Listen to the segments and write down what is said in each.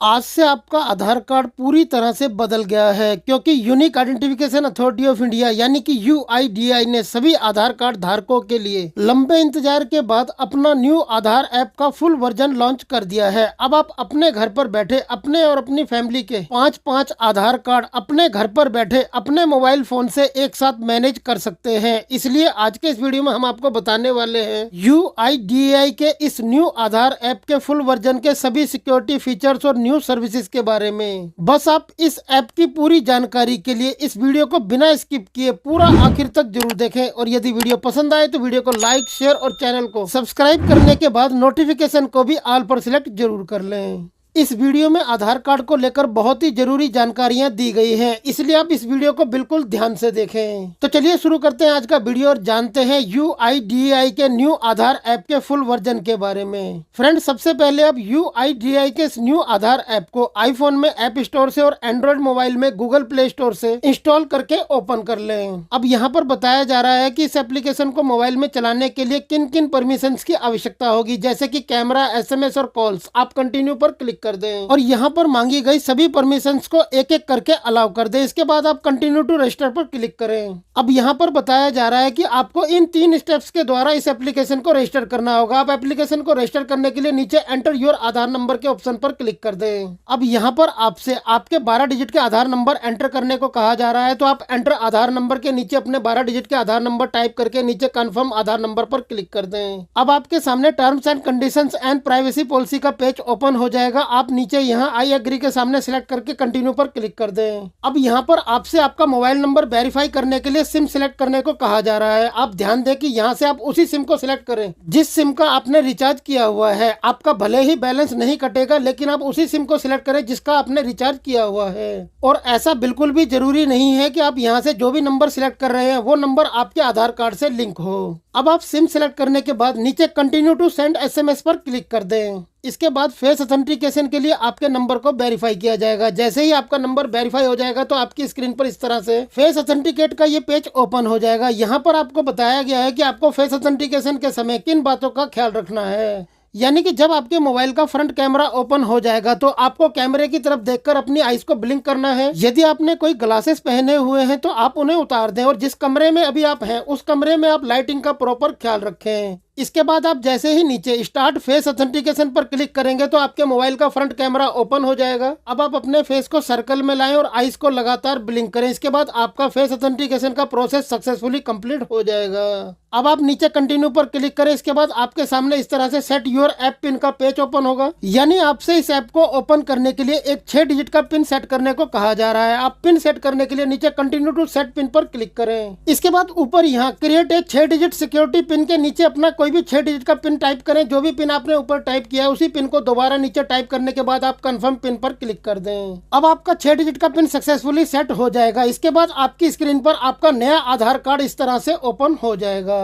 आज से आपका आधार कार्ड पूरी तरह से बदल गया है क्योंकि unique identification authority of India यानी कि यूआईडीआई ने सभी आधार कार्ड धारकों के लिए लंबे इंतजार के बाद अपना न्यू आधार ऐप का फुल वर्जन लॉन्च कर दिया है। अब आप अपने घर पर बैठे अपने और अपनी फैमिली के 5-5 आधार कार्ड अपने घर पर बैठे अपने मोबाइल फोन से एक साथ मैनेज कर सकते हैं। इसलिए आज के इस वीडियो में हम आपको बताने वाले हैं यूआईडीआई के इस न्यू आधार ऐप के फुल वर्जन के सभी सिक्योरिटी फीचर्स और न्यू सर्विसेज के बारे में। बस आप इस ऐप की पूरी जानकारी के लिए इस वीडियो को बिना स्किप किए पूरा आखिर तक जरूर देखें और यदि वीडियो पसंद आए तो वीडियो को लाइक, शेयर और चैनल को सब्सक्राइब करने के बाद नोटिफिकेशन को भी ऑल पर सिलेक्ट जरूर कर लें। इस वीडियो में आधार कार्ड को लेकर बहुत ही जरूरी जानकारियां दी गई हैं, इसलिए आप इस वीडियो को बिल्कुल ध्यान से देखें। तो चलिए शुरू करते हैं आज का वीडियो और जानते हैं यूआईडीआई के न्यू आधार ऐप के फुल वर्जन के बारे में। फ्रेंड, सबसे पहले आप यूआईडीआई के इस न्यू आधार ऐप को आईफोन में ऐप स्टोर से और एंड्रॉइड मोबाइल में गूगल प्ले स्टोर से इंस्टॉल करके ओपन कर लें। अब यहाँ पर बताया जा रहा है कि इस एप्लीकेशन को मोबाइल में चलाने के लिए किन किन परमिशन की आवश्यकता होगी, जैसे की कैमरा, SMS और कॉल्स। आप कंटिन्यू पर क्लिक कर दें और यहाँ पर मांगी गई सभी परमिशंस को एक एक करके अलाउ कर दें। इसके बाद आप कंटिन्यू टू रजिस्टर पर क्लिक करें। अब यहाँ पर बताया जा रहा है कि आपको इन 3 स्टेप्स के द्वारा इस एप्लीकेशन को रजिस्टर करना होगा। आप एप्लीकेशन को रजिस्टर करने के लिए नीचे एंटर योर आधार नंबर के ऑप्शन पर क्लिक कर दें। अब यहाँ पर आपसे आपके 12 डिजिट के आधार नंबर एंटर करने को कहा जा रहा है, तो आप एंटर आधार नंबर के नीचे अपने 12 डिजिट के आधार नंबर टाइप करके नीचे कंफर्म आधार नंबर पर क्लिक कर दें। अब आपके सामने terms and conditions and privacy policy का पेज ओपन हो जाएगा। आप नीचे यहाँ आई एग्री के सामने सिलेक्ट करके कंटिन्यू पर क्लिक कर दें। अब यहाँ पर आपसे आपका मोबाइल नंबर वेरीफाई करने के लिए सिम सिलेक्ट करने को कहा जा रहा है। आप ध्यान दें कि यहाँ से आप उसी सिम को सिलेक्ट करें जिस सिम का आपने रिचार्ज किया हुआ है। आपका भले ही बैलेंस नहीं कटेगा, लेकिन आप उसी सिम को सिलेक्ट करें जिसका आपने रिचार्ज किया हुआ है। और ऐसा बिल्कुल भी जरूरी नहीं है कि आप यहाँ से जो भी नंबर सिलेक्ट कर रहे हैं वो नंबर आपके आधार कार्ड से लिंक हो। अब आप सिम सिलेक्ट करने के बाद नीचे कंटिन्यू टू सेंड SMS पर क्लिक कर दें। इसके बाद फेस ऑथेंटिकेशन के लिए आपके नंबर को वेरीफाई किया जाएगा। जैसे ही आपका नंबर वेरीफाई हो जाएगा तो आपकी स्क्रीन पर इस तरह से फेस ऑथेंटिकेट का ये पेज ओपन हो जाएगा। यहाँ पर आपको बताया गया है कि आपको फेस ऑथेंटिकेशन के समय किन बातों का ख्याल रखना है। यानी कि जब आपके मोबाइल का फ्रंट कैमरा ओपन हो जाएगा तो आपको कैमरे की तरफ देखकर अपनी आईज को ब्लिंक करना है। यदि आपने कोई ग्लासेस पहने हुए हैं तो आप उन्हें उतार दें और जिस कमरे में अभी आप हैं उस कमरे में आप लाइटिंग का प्रॉपर ख्याल रखें। इसके बाद आप जैसे ही नीचे स्टार्ट फेस ऑथेंटिकेशन पर क्लिक करेंगे तो आपके मोबाइल का फ्रंट कैमरा ओपन हो जाएगा। अब आप अपने फेस को सर्कल में लाएं और आईज को लगातार ब्लिंक करें। इसके बाद आपका फेस ऑथेंटिकेशन का प्रोसेस सक्सेसफुली कंप्लीट हो जाएगा। अब आप नीचे कंटिन्यू पर क्लिक करें। इसके बाद आपके सामने इस तरह से सेट योर ऐप पिन का पेज ओपन होगा, यानी आपसे इस ऐप को ओपन करने के लिए एक 6 डिजिट का पिन सेट करने को कहा जा रहा है। आप पिन सेट करने के लिए नीचे कंटिन्यू टू सेट पिन पर क्लिक करें। इसके बाद ऊपर यहाँ क्रिएट एक 6 डिजिट सिक्योरिटी पिन के नीचे अपना कोई भी 6 डिजिट का पिन टाइप करें। जो भी पिन आपने ऊपर टाइप किया है उसी पिन को दोबारा नीचे टाइप करने के बाद आप कंफर्म पिन पर क्लिक कर दें। अब आपका 6 डिजिट का पिन सक्सेसफुली सेट हो जाएगा। इसके बाद आपकी स्क्रीन पर आपका नया आधार कार्ड इस तरह से ओपन हो जाएगा।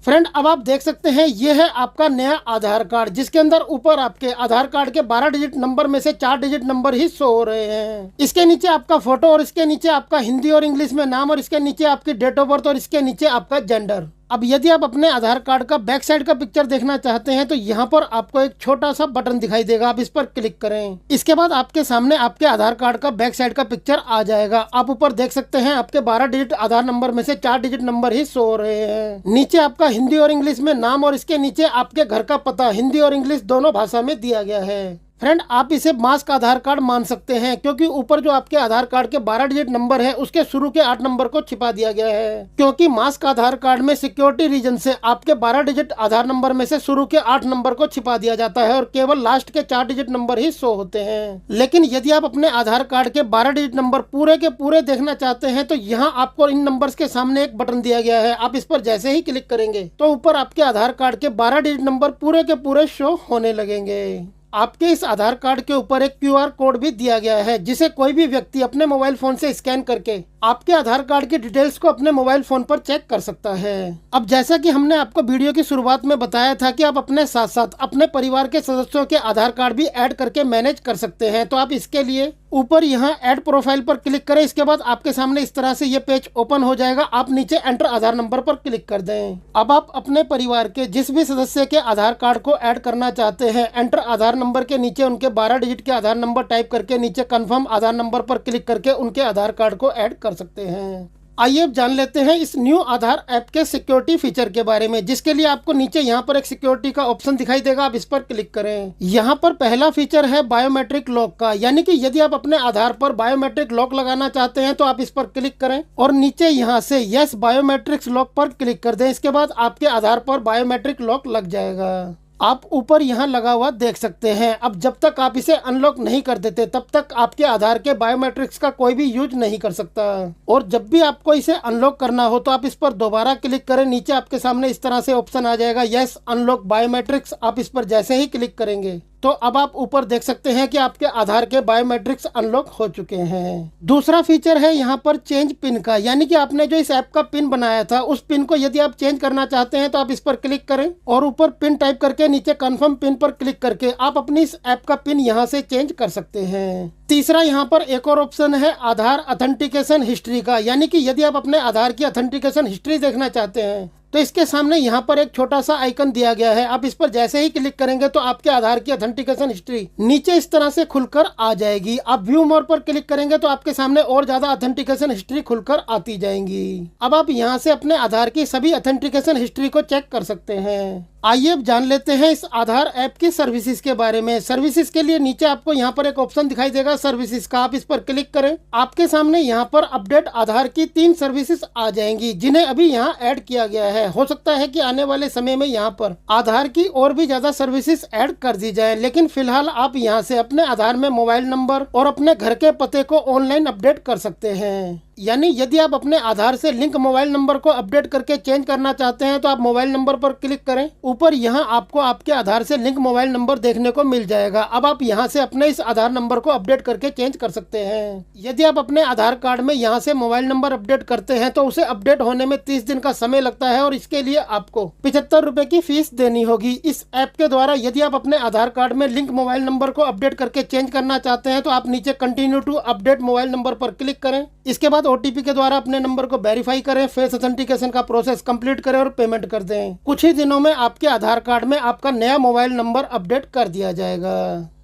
फ्रेंड, अब आप देख सकते हैं ये है आपका नया आधार कार्ड, जिसके अंदर ऊपर आपके आधार कार्ड के 12 डिजिट नंबर में से 4 डिजिट नंबर ही शो हो रहे हैं। इसके नीचे आपका फोटो और इसके नीचे आपका हिंदी और इंग्लिश में नाम और इसके नीचे आपकी डेट ऑफ बर्थ और इसके नीचे आपका जेंडर। अब यदि आप अपने आधार कार्ड का बैक साइड का पिक्चर देखना चाहते हैं तो यहाँ पर आपको एक छोटा सा बटन दिखाई देगा, आप इस पर क्लिक करें। इसके बाद आपके सामने आपके आधार कार्ड का बैक साइड का पिक्चर आ जाएगा। आप ऊपर देख सकते हैं आपके 12 डिजिट आधार नंबर में से 4 डिजिट नंबर ही शो हो रहे हैं। नीचे आपका हिंदी और इंग्लिश में नाम और इसके नीचे आपके घर का पता हिंदी और इंग्लिश दोनों भाषा में दिया गया है। फ्रेंड, आप इसे मास्क आधार कार्ड मान सकते हैं क्योंकि ऊपर जो आपके आधार कार्ड के 12 डिजिट नंबर है उसके शुरू के 8 नंबर को छिपा दिया गया है। क्योंकि मास्क आधार कार्ड में सिक्योरिटी रीजन से आपके 12 डिजिट आधार नंबर में से शुरू के 8 नंबर को छिपा दिया जाता है और केवल लास्ट के 4 डिजिट नंबर ही शो होते हैं। लेकिन यदि आप अपने आधार कार्ड के 12 डिजिट नंबर पूरे के पूरे देखना चाहते हैं तो यहाँ आपको इन नंबर्स के सामने एक बटन दिया गया है। आप इस पर जैसे ही क्लिक करेंगे तो ऊपर आपके आधार कार्ड के 12 डिजिट नंबर पूरे के पूरे शो होने लगेंगे। आपके इस आधार कार्ड के ऊपर एक QR कोड भी दिया गया है जिसे कोई भी व्यक्ति अपने मोबाइल फोन से स्कैन करके आपके आधार कार्ड की डिटेल्स को अपने मोबाइल फोन पर चेक कर सकता है। अब जैसा कि हमने आपको वीडियो की शुरुआत में बताया था कि आप अपने साथ साथ अपने परिवार के सदस्यों के आधार कार्ड भी ऐड करके मैनेज कर सकते हैं, तो आप इसके लिए ऊपर यहाँ ऐड प्रोफाइल पर क्लिक करें। इसके बाद आपके सामने इस तरह से ये पेज ओपन हो जाएगा। आप नीचे एंटर आधार नंबर पर क्लिक कर दें। अब आप अपने परिवार के जिस भी सदस्य के आधार कार्ड को ऐड करना चाहते हैं, एंटर आधार नंबर के नीचे उनके 12 डिजिट के आधार नंबर टाइप करके नीचे कंफर्म आधार नंबर पर क्लिक करके उनके आधार कार्ड को ऐड कर सकते हैं। आइए अब जान लेते हैं इस न्यू आधार ऐप के सिक्योरिटी फीचर के बारे में, जिसके लिए आपको नीचे यहाँ पर एक सिक्योरिटी का ऑप्शन दिखाई देगा। आप इस पर क्लिक करें। यहाँ पर पहला फीचर है बायोमेट्रिक लॉक का, यानी कि यदि आप अपने आधार पर बायोमेट्रिक लॉक लगाना चाहते हैं तो आप इस पर क्लिक करें और नीचे यहाँ से यस बायोमेट्रिक्स लॉक पर क्लिक कर दें। इसके बाद आपके आधार पर बायोमेट्रिक लॉक लग जाएगा। आप ऊपर यहाँ लगा हुआ देख सकते हैं। अब जब तक आप इसे अनलॉक नहीं कर देते तब तक आपके आधार के बायोमेट्रिक्स का कोई भी यूज नहीं कर सकता। और जब भी आपको इसे अनलॉक करना हो तो आप इस पर दोबारा क्लिक करें। नीचे आपके सामने इस तरह से ऑप्शन आ जाएगा यस अनलॉक बायोमेट्रिक्स। आप इस पर जैसे ही क्लिक करेंगे तो अब आप ऊपर देख सकते हैं कि आपके आधार के बायोमेट्रिक्स अनलॉक हो चुके हैं। दूसरा फीचर है यहाँ पर चेंज पिन का, यानी कि आपने जो इस ऐप का पिन बनाया था उस पिन को यदि आप चेंज करना चाहते हैं तो आप इस पर क्लिक करें और ऊपर पिन टाइप करके नीचे कंफर्म पिन पर क्लिक करके आप अपनी इस ऐप का पिन यहाँ से चेंज कर सकते हैं। तीसरा यहाँ पर एक और ऑप्शन है आधार ऑथेंटिकेशन हिस्ट्री का, यानी कि यदि आप अपने आधार की ऑथेंटिकेशन हिस्ट्री देखना चाहते हैं तो इसके सामने यहाँ पर एक छोटा सा आइकन दिया गया है। आप इस पर जैसे ही क्लिक करेंगे तो आपके आधार की ऑथेंटिकेशन हिस्ट्री नीचे इस तरह से खुलकर आ जाएगी। आप व्यू मोर पर क्लिक करेंगे तो आपके सामने और ज्यादा ऑथेंटिकेशन हिस्ट्री खुलकर आती जाएंगी। अब आप यहाँ से अपने आधार की सभी ऑथेंटिकेशन हिस्ट्री को चेक कर सकते हैं। आइए अब जान लेते हैं इस आधार ऐप की सर्विसेज के बारे में। सर्विसेज के लिए नीचे आपको यहाँ पर एक ऑप्शन दिखाई देगा सर्विसेज का। आप इस पर क्लिक करें। आपके सामने यहाँ पर अपडेट आधार की 3 सर्विसेज आ जाएंगी जिन्हें अभी यहाँ ऐड किया गया है। हो सकता है कि आने वाले समय में यहाँ पर आधार की और भी ज्यादा सर्विसेज ऐड कर दी जाए, लेकिन फिलहाल आप यहाँ से अपने आधार में मोबाइल नंबर और अपने घर के पते को ऑनलाइन अपडेट कर सकते हैं। यानी यदि आप अपने आधार से लिंक मोबाइल नंबर को अपडेट करके चेंज करना चाहते हैं तो आप मोबाइल नंबर पर क्लिक करें। ऊपर यहाँ आपको आपके आधार से लिंक मोबाइल नंबर देखने को मिल जाएगा। अब आप यहाँ से अपने इस आधार नंबर को अपडेट करके चेंज कर सकते हैं। यदि आप अपने आधार कार्ड में यहाँ से मोबाइल नंबर अपडेट करते हैं तो उसे अपडेट होने में 30 दिन का समय लगता है और इसके लिए आपको 75 रुपए की फीस देनी होगी। इस ऐप के द्वारा यदि आप अपने आधार कार्ड में लिंक मोबाइल नंबर को अपडेट करके चेंज करना चाहते हैं तो आप नीचे continue to update mobile number पर क्लिक करें। इसके बाद OTP के द्वारा अपने नंबर को वेरीफाई करें, फेस ऑथेंटिकेशन का प्रोसेस कंप्लीट करें और पेमेंट कर दें। कुछ ही दिनों में आपके आधार कार्ड में आपका नया मोबाइल नंबर अपडेट कर दिया जाएगा।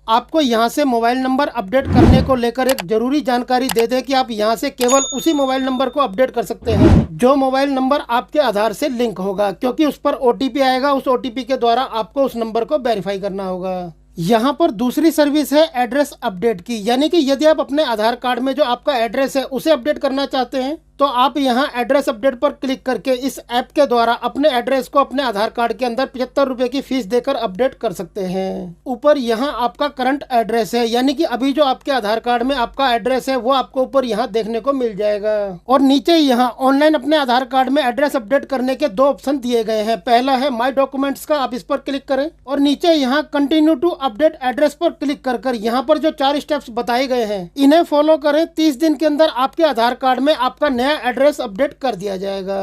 आपको यहाँ से मोबाइल नंबर अपडेट करने को लेकर एक जरूरी जानकारी दे दें कि आप यहाँ से केवल उसी मोबाइल नंबर को अपडेट कर सकते हैं जो मोबाइल नंबर आपके आधार से लिंक होगा, क्योंकि उस पर OTP आएगा। उस OTP के द्वारा आपको उस नंबर को वेरीफाई करना होगा। यहाँ पर दूसरी सर्विस है एड्रेस अपडेट की, यानी कि यदि आप अपने आधार कार्ड में जो आपका एड्रेस है उसे अपडेट करना चाहते हैं तो आप यहाँ एड्रेस अपडेट पर क्लिक करके इस ऐप के द्वारा अपने एड्रेस को अपने आधार कार्ड के अंदर 75 रुपए की फीस देकर अपडेट कर सकते हैं। ऊपर यहाँ आपका करंट एड्रेस है, यानी कि अभी जो आपके आधार कार्ड में आपका एड्रेस है वो आपको ऊपर यहाँ देखने को मिल जाएगा। और नीचे यहाँ ऑनलाइन अपने आधार कार्ड में एड्रेस अपडेट करने के 2 ऑप्शन दिए गए हैं। पहला है माई डॉक्यूमेंट्स का, आप इस पर क्लिक करें और नीचे यहाँ कंटिन्यू टू अपडेट एड्रेस पर क्लिक कर यहाँ पर जो 4 स्टेप्स बताए गए हैं इन्हें फॉलो करें। 30 दिन के अंदर आपके आधार कार्ड में आपका नया एड्रेस अपडेट कर दिया जाएगा।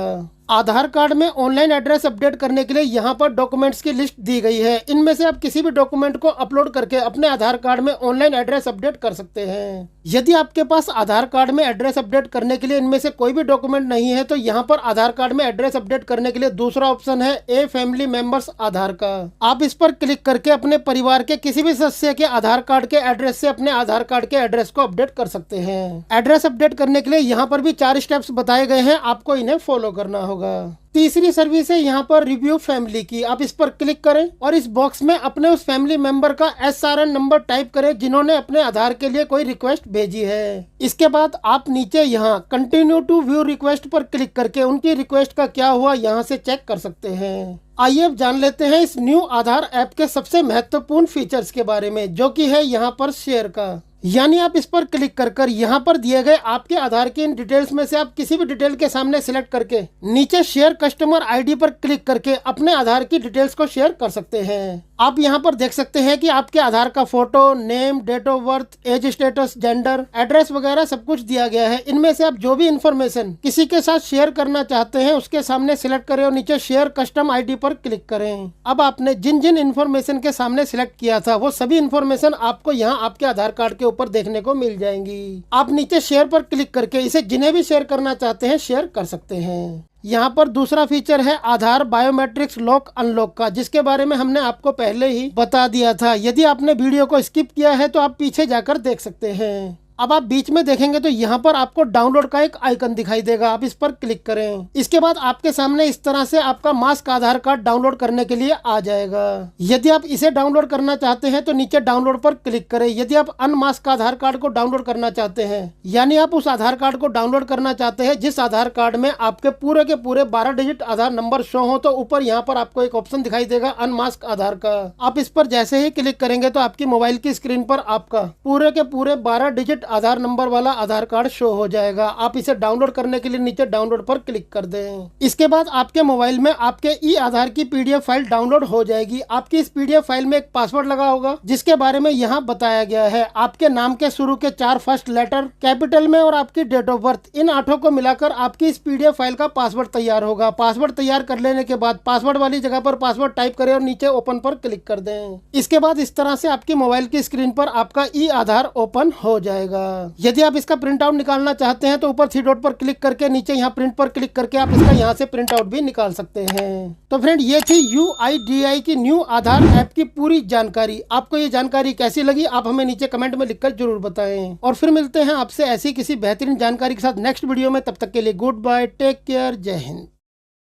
आधार कार्ड में ऑनलाइन एड्रेस अपडेट करने के लिए यहाँ पर डॉक्यूमेंट्स की लिस्ट दी गई है। इनमें से आप किसी भी डॉक्यूमेंट को अपलोड करके अपने आधार कार्ड में ऑनलाइन एड्रेस अपडेट कर सकते हैं। यदि आपके पास आधार कार्ड में एड्रेस अपडेट करने के लिए इनमें से कोई भी डॉक्यूमेंट नहीं है तो यहाँ पर आधार कार्ड में एड्रेस अपडेट करने के लिए दूसरा ऑप्शन है ए फैमिली मेंबर्स आधार का। आप इस पर क्लिक करके अपने परिवार के किसी भी सदस्य के आधार कार्ड के एड्रेस से अपने आधार कार्ड के एड्रेस को अपडेट कर सकते हैं। एड्रेस अपडेट करने के लिए यहाँ पर भी 4 स्टेप्स बताए गए हैं, आपको इन्हें फॉलो करना होगा। तीसरी सर्विस है यहाँ पर रिव्यू फैमिली की। आप इस पर क्लिक करें और इस बॉक्स में अपने उस फैमिली मेंबर का SRN नंबर टाइप करें जिन्होंने अपने आधार के लिए कोई रिक्वेस्ट भेजी है। इसके बाद आप नीचे यहाँ कंटिन्यू टू व्यू रिक्वेस्ट पर क्लिक करके उनकी रिक्वेस्ट का क्या हुआ यहाँ से चेक कर सकते हैं। आइए अब जान लेते हैं इस न्यू आधार ऐप के सबसे महत्वपूर्ण फीचर्स के बारे में, जो कि है यहाँ पर शेयर का। यानी आप इस पर क्लिक कर यहाँ पर दिए गए आपके आधार की इन डिटेल्स में से आप किसी भी डिटेल के सामने सिलेक्ट करके नीचे शेयर कस्टमर ID पर क्लिक करके अपने आधार की डिटेल्स को शेयर कर सकते हैं। आप यहाँ पर देख सकते हैं कि आपके आधार का photo, name, date of birth, age status, gender, address वगैरह सब कुछ दिया गया है। इनमें से आप जो भी इंफॉर्मेशन किसी के साथ शेयर करना चाहते हैं उसके सामने सिलेक्ट करें और नीचे शेयर कस्टम आईडी पर क्लिक करें। अब आपने जिन जिन इंफॉर्मेशन के सामने सिलेक्ट किया था वो सभी इंफॉर्मेशन आपको यहाँ आपके आधार कार्ड के ऊपर देखने को मिल जाएंगी। आप नीचे शेयर पर क्लिक करके इसे जिन्हें भी शेयर करना चाहते हैं शेयर कर सकते हैं। यहाँ पर दूसरा फीचर है आधार बायोमेट्रिक्स लॉक अनलॉक का, जिसके बारे में हमने आपको पहले ही बता दिया था। यदि आपने वीडियो को स्किप किया है तो आप पीछे जाकर देख सकते हैं। अब आप बीच में देखेंगे तो यहाँ पर आपको डाउनलोड का एक आइकन दिखाई देगा, आप इस पर क्लिक करें। इसके बाद आपके सामने इस तरह से आपका मास्क आधार कार्ड डाउनलोड करने के लिए आ जाएगा। यदि आप इसे डाउनलोड करना चाहते हैं तो नीचे डाउनलोड पर क्लिक करें। यदि आप अनमास्क आधार कार्ड को डाउनलोड करना चाहते हैं, यानी आप उस आधार कार्ड को डाउनलोड करना चाहते हैं जिस आधार कार्ड में आपके पूरे के पूरे 12 डिजिट आधार नंबर शो हो, तो ऊपर यहाँ पर आपको एक ऑप्शन दिखाई देगा अनमास्क आधार का। आप इस पर जैसे ही क्लिक करेंगे तो आपकी मोबाइल की स्क्रीन पर आपका पूरे के पूरे 12 डिजिट आधार नंबर वाला आधार कार्ड शो हो जाएगा। आप इसे डाउनलोड करने के लिए नीचे डाउनलोड पर क्लिक कर दें। इसके बाद आपके मोबाइल में आपके ई आधार की पीडीएफ फाइल डाउनलोड हो जाएगी। आपकी इस पीडीएफ फाइल में एक पासवर्ड लगा होगा जिसके बारे में यहाँ बताया गया है। आपके नाम के शुरू के 4 फर्स्ट लेटर कैपिटल में और आपकी डेट ऑफ बर्थ, इन 8 को मिलाकर आपकी इस पीडीएफ फाइल का पासवर्ड तैयार होगा। पासवर्ड तैयार कर लेने के बाद पासवर्ड वाली जगह पर पासवर्ड टाइप करें और नीचे ओपन पर क्लिक कर दें। इसके बाद इस तरह से आपकी मोबाइल की स्क्रीन पर आपका ई आधार ओपन हो जाएगा। यदि आप इसका प्रिंट आउट निकालना चाहते हैं तो ऊपर 3 डॉट पर क्लिक करके नीचे यहाँ प्रिंट पर क्लिक करके आप इसका यहाँ से प्रिंट आउट भी निकाल सकते हैं। तो फ्रेंड, ये थी UIDAI की न्यू आधार ऐप की पूरी जानकारी। आपको ये जानकारी कैसी लगी आप हमें नीचे कमेंट में लिखकर जरूर बताएं। और फिर मिलते हैं आपसे ऐसी किसी बेहतरीन जानकारी के साथ नेक्स्ट वीडियो में। तब तक के लिए गुड बाय, टेक केयर, जय हिंद।